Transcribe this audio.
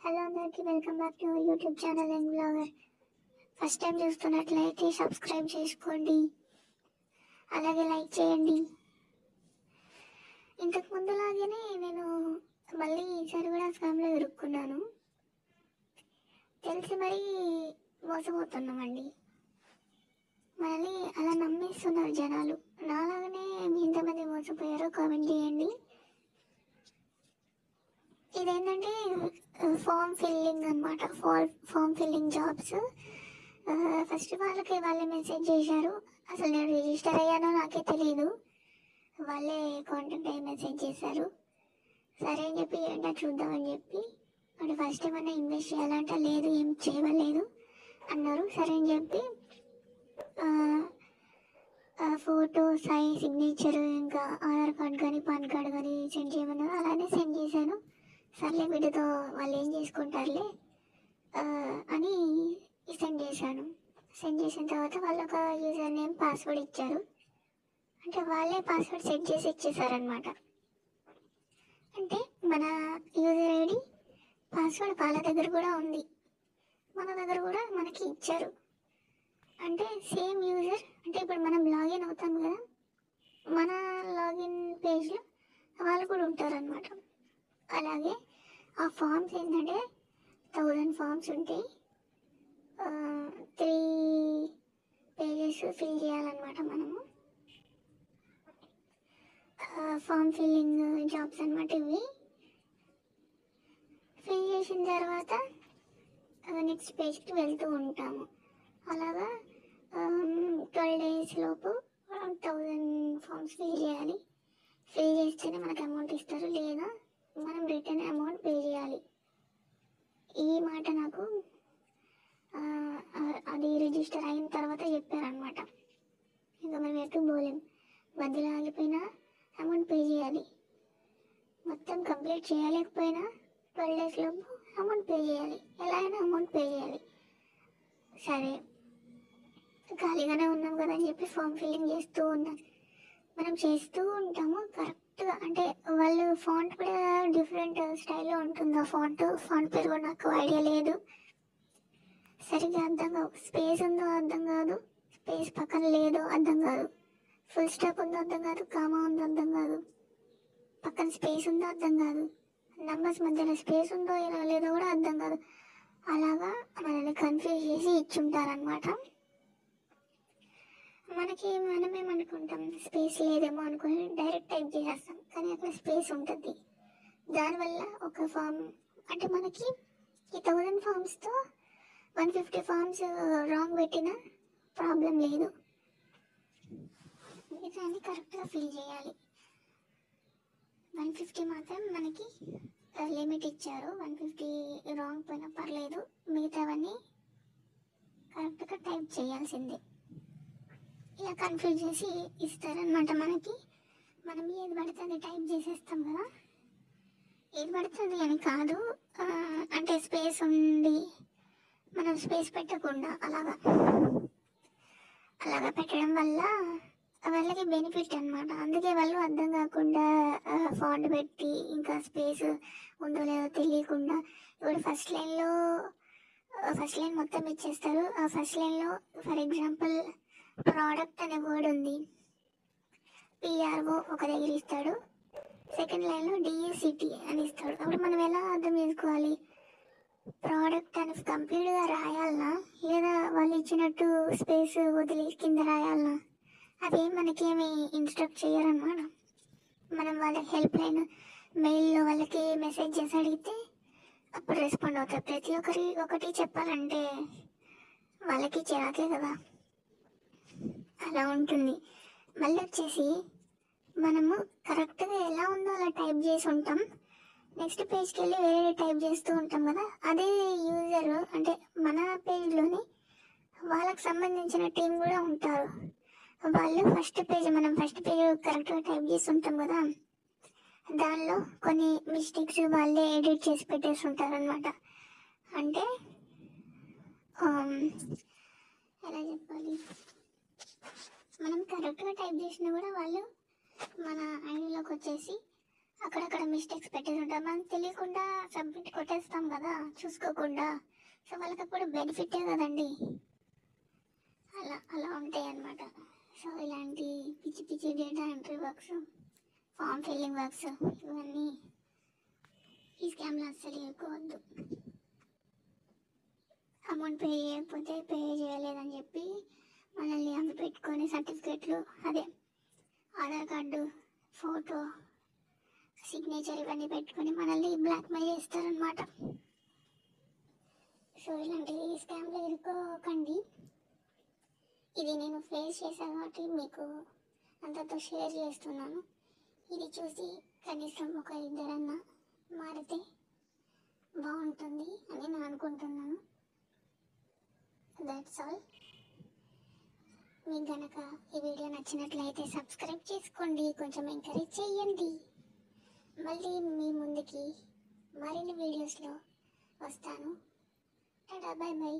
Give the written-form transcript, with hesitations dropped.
Hello అందరికీ welcome back to YouTube channel and blogger. First time చూస్తున్నట్లయితే subscribe చేసుకోండి, అలాగే లైక్ చేయండి. ఇంతకు ముందులాగానే నేను మళ్ళీ ఈసారి కూడా స్కామ్లో ఇరుక్కున్నాను. తెలిసి మరీ మోసపోతున్నామండి. మళ్ళీ అలా నమ్మేస్తున్నారు జనాలు. నాలాగానే మీ ఇంతమంది మోసపోయారో కామెంట్ చేయండి. ఇదేంటంటే ఫామ్ ఫిల్లింగ్ అనమాట. Form filling jobs. ఫస్ట్ వాళ్ళే మెసేజ్ చేశారు. అసలు నేను రిజిస్టర్ అయ్యానో నాకే తెలియదు. వాళ్ళే కాంటాక్ట్ అయ్యి మెసేజ్ చేశారు. సరే అని చెప్పి ఏంటో చూద్దామని చెప్పి అంటే ఫస్ట్ ఏమన్నా ఇన్వెస్ట్ చేయాలంటే లేదు, ఏం చేయలేదు అన్నారు. సరే అని చెప్పి ఫోటో సైజ్ సిగ్నేచర్ ఇంకా ఆధార్ కార్డ్ కానీ పాన్ కార్డ్ కానీ సెండ్ చేయమన్నారు. అలానే సెండ్ చేశాను. సర్లే వీటితో వాళ్ళు ఏం చేసుకుంటారులే అని సెండ్ చేశాను. సెండ్ చేసిన తర్వాత వాళ్ళు ఒక యూజర్ నేమ్ పాస్వర్డ్ ఇచ్చారు. అంటే వాళ్ళే పాస్వర్డ్ సెట్ చేసి ఇచ్చేసారనమాట. అంటే మన యూజర్ ఐడి పాస్వర్డ్ వాళ్ళ దగ్గర కూడా ఉంది, మన దగ్గర కూడా మనకి ఇచ్చారు. అంటే సేమ్ యూజర్. అంటే ఇప్పుడు మనం లాగిన్ అవుతాం కదా, మన లాగిన్ పేజ్లో వాళ్ళు కూడా ఉంటారనమాట. అలాగే ఆ ఫామ్స్ ఏంటంటే 1000 ఫామ్స్ ఉంటాయి. 3 పేజెస్ ఫిల్ చేయాలన్నమాట మనము. ఫామ్ ఫిల్లింగ్ జాబ్స్ అనమాట ఇవి. ఫిల్ చేసిన తర్వాత నెక్స్ట్ పేజ్కి వెళ్తూ ఉంటాము. అలాగా 12 days లోపు 1000 ఫామ్స్ ఫిల్ చేయాలి. ఫిల్ చేస్తేనే మనకు అమౌంట్ ఇస్తారు, లేదా మనం రిటర్న్ అమౌంట్ పే చేయాలి. ఈ మాట నాకు అది రిజిస్టర్ అయిన తర్వాత చెప్పారనమాట. ఇంకా మనం ఎటు పోలేం, మధ్యలో ఆగిపోయినా అమౌంట్ పే చేయాలి. మొత్తం కంప్లీట్ చేయలేకపోయినా 12 days లోపు అమౌంట్ పే చేయాలి. ఎలా అయినా అమౌంట్ పే చేయాలి. సరే ఖాళీగానే ఉన్నాం కదా అని చెప్పి ఫామ్ ఫిల్లింగ్ చేస్తూ ఉన్నాం. మనం చేస్తూ ఉంటాము కరెక్ట్గా. అంటే వాళ్ళు ఫాంట్ కూడా డిఫరెంట్ స్టైల్లో ఉంటుంది. ఆ ఫాంట్ పేరు కూడా నాకు ఐడియా లేదు, సరిగ్గా అర్థం కాదు. స్పేస్ ఉందో అర్థం కాదు, స్పేస్ పక్కన లేదో అర్థం కాదు, ఫుల్ స్టాప్ ఉందో అర్థం కాదు, కామా ఉందో అర్థం కాదు, పక్కన స్పేస్ ఉందో అర్థం కాదు, నంబర్స్ మధ్యలో స్పేస్ ఉందో లేదో కూడా అర్థం కాదు. అలాగా మనల్ని కన్ఫ్యూజ్ చేసి ఇచ్చుంటారనమాట. మనమేమనుకుంటాం స్పేస్ లేదేమో అనుకుని డైరెక్ట్ టైప్ చేసేస్తాం, కానీ అక్కడ స్పేస్ ఉంటుంది. దానివల్ల ఒక ఫామ్ అంటే మనకి ఈ 1000 ఫామ్స్తో 150 ఫామ్స్ రాంగ్ పెట్టినా ప్రాబ్లం లేదు. మిగతాన్ని కరెక్ట్గా ఫిల్ చేయాలి. 150 మాత్రం మనకి లిమిట్ ఇచ్చారు. 150 రాంగ్ పోయినా పర్లేదు, మిగతావన్నీ కరెక్ట్గా టైప్ చేయాల్సిందే. ఇలా కన్ఫ్యూజ్ చేసి ఇస్తారనమాట మనకి. మనం ఏది పడుతుంది టైప్ చేసేస్తాం కదా. ఏది పడుతుంది అని కాదు, అంటే స్పేస్ ఉండి మనం స్పేస్ పెట్టకుండా అలాగా పెట్టడం వల్ల వాళ్ళకి బెనిఫిట్ అనమాట. అందుకే వాళ్ళు అర్థం కాకుండా ఫాంట్ పెట్టి ఇంకా స్పేస్ ఉందో లేదో తెలియకుండా ఇప్పుడు ఫస్ట్ లైన్ మొత్తం ఇచ్చేస్తారు. ఆ ఫస్ట్ లైన్లో ఫర్ ఎగ్జాంపుల్ ప్రోడక్ట్ అనే వర్డ్ ఉంది, PRO ఒక దగ్గర ఇస్తాడు. సెకండ్ లైన్లో DECT అని ఇస్తాడు. అప్పుడు మనం ఎలా అర్థం చేసుకోవాలి? ప్రోడక్ట్ అని కంప్లీట్గా రాయాలనా, లేదా వాళ్ళు ఇచ్చినట్టు స్పేస్ వదిలి కింద రాయాలనా? అవి మనకేమి ఇన్స్ట్రక్ట్ చేయరన్నమాట. మనం వాళ్ళ హెల్ప్ లైన్ మెయిల్లో వాళ్ళకి మెసేజ్ చేసి అడిగితే అప్పుడు రెస్పాండ్ అవుతారు. ప్రతి ఒకటి చెప్పాలంటే వాళ్ళకి చిరాకే కదా, అలా ఉంటుంది. మళ్ళీ వచ్చేసి మనము కరెక్ట్గా ఎలా ఉందో అలా టైప్ చేసి ఉంటాం. నెక్స్ట్ పేజ్కి వెళ్ళి వేరే టైప్ చేస్తూ ఉంటాం కదా. అదే యూజర్ అంటే మన పేజ్లోనే వాళ్ళకి సంబంధించిన టీం కూడా ఉంటారు. వాళ్ళు మనం ఫస్ట్ పేజ్ కరెక్ట్గా టైప్ చేసి ఉంటాం కదా, దానిలో కొన్ని మిస్టేక్స్ వాళ్ళే ఎడిట్ చేసి పెట్టేసి ఉంటారనమాట. అంటే ఎలా చెప్పాలి, మనం కరెక్ట్గా టైప్ చేసినా కూడా వాళ్ళు మన ఐడిలోకి వచ్చేసి అక్కడక్కడ మిస్టేక్స్ పెట్టేసి ఉంటాం, మనం తెలియకుండా సబ్మిట్ కొట్టేస్తాం కదా చూసుకోకుండా. సో వాళ్ళకి అప్పుడు బెనిఫిటే కదండి. అలా అలా ఉంటాయి అన్నమాట. సో ఇలాంటి పిచ్చి పిచ్చి data entry works, form filling works, ఇవన్నీ ఈ స్కామ్లో అస్సలు ఎక్కువద్దు. అమౌంట్ పే చేయకపోతే పే చేయలేదని చెప్పి మనల్ని అవి పెట్టుకొని సర్టిఫికెట్లు, అదే ఆధార్ కార్డు, ఫోటో, సిగ్నేచర్ ఇవన్నీ పెట్టుకొని మనల్ని బ్లాక్మెయిల్ చేస్తారనమాట. సో ఇలాంటి స్కామ్లో ఇరుక్కోకండి. ఇది నేను ఫేస్ చేశాను కాబట్టి మీకు అంతతో షేర్ చేస్తున్నాను. ఇది చూసి కనీసం ఒక ఇద్దరన్నా మారితే బాగుంటుంది అని నేను అనుకుంటున్నాను. That's all. మీకు కనుక ఈ వీడియో నచ్చినట్లయితే సబ్స్క్రైబ్ చేసుకోండి, కొంచెం ఎంకరేజ్ చేయండి. మళ్ళీ మీ ముందుకి మరిన్ని వీడియోస్లో వస్తాను. Tata, by by.